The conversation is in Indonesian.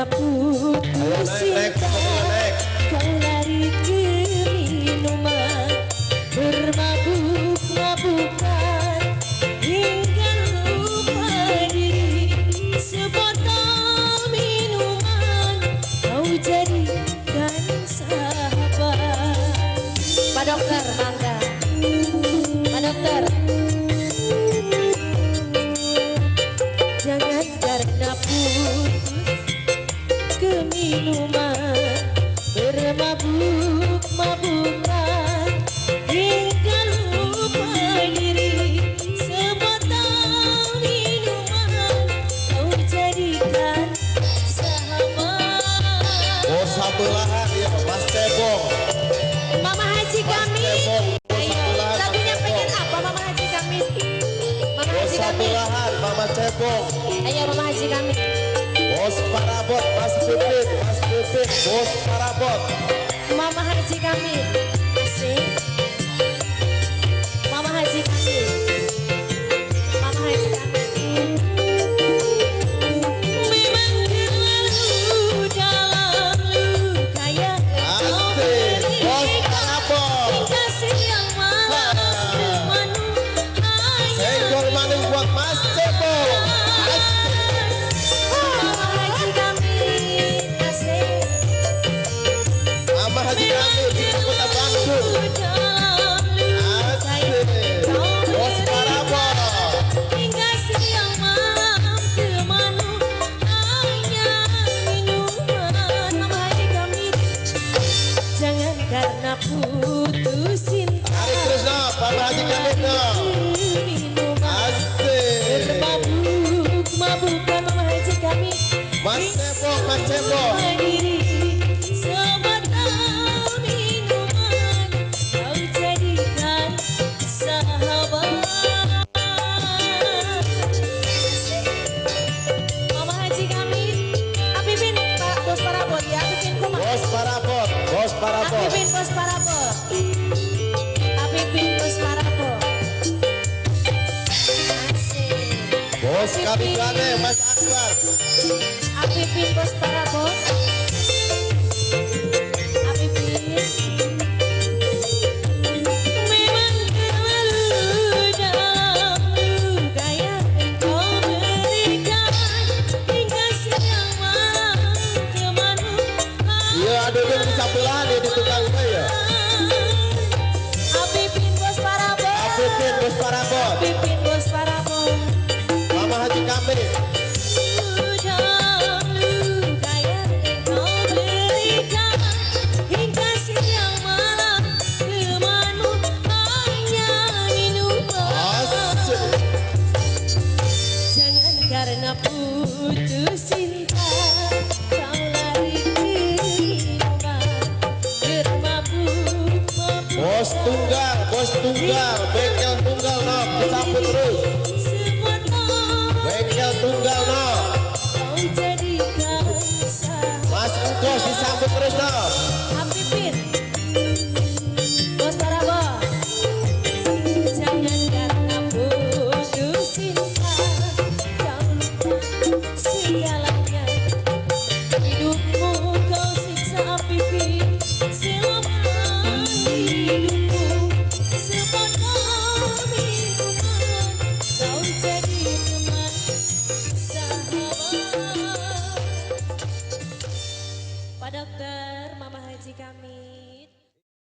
karena putus cinta kau lari ke minuman bermabuk-mabukan hingga lupa diri sebotol minuman kau jadikan sahabat. Pak Dokter, mangga Pak Dokter. Jangan karena putus ke minuman bermabuk-mabukan hingga lupa diri sebotol minuman kau jadikan sahabat. Oh sabelahan ya Mas Cebong. Mama Haji kami. Ayo lagunya pengen apa Mama Haji kami? Mama Haji kami. Mama Cebong. Ayo Mama Haji kami. Bos Parabot, Mas Pipin, Bos Parabot. Mama Haji kami. Asik. Mama Haji kami. Mama Haji kami. Memang terlalu dalam luka yang kau beri. Bos Parabot. Kasih yang malam temanu hanya. Senggol maning buat Mas Cebong. Mama Haji kami. Asik. Mama Haji kami di Kota Bandung. Asik. Bos Parabot. Hingga siang malam temanu hanya minuman. Mama Haji kami. Jangan karena putus cinta Hari Krishna, Mama Haji kami dong. minuman Asik. berbabuk-mabukan. Mama Haji kami. Mas Cebong, Mas Cebong. Diri sebotol minuman kau jadikan sahabat. Mama Haji kami. Apipin Pak Bos Parabot ya. Apipin koma. Bos Parabot, Bos Parabot. Apipin Bos Parabot. Apipin Bos Parabot. Asik. Bos Kabigane, Mas Akbar. Apipin Bos Parabot. Apipin. Memang terlalu dalam luka yang kau berikan hingga siang malam temanu Iya, ada yang di sabelahan ya di tukang saya. Apipin Bos Parabot. Apipin Bos Parabot. Apipin Bos Parabot. Mama Haji kami. Dalam luka yang kau berikan hingga siang malam temanu hanya minuman. Asik. Jangan karena putus cinta kau lari ke minuman bermabuk-mabuk. Bos tunggal, bengkel tunggal nok, disambut terus. Bengkel tunggal nok, Kau jadikan sahabat. Mas Engkos disambut terus nok.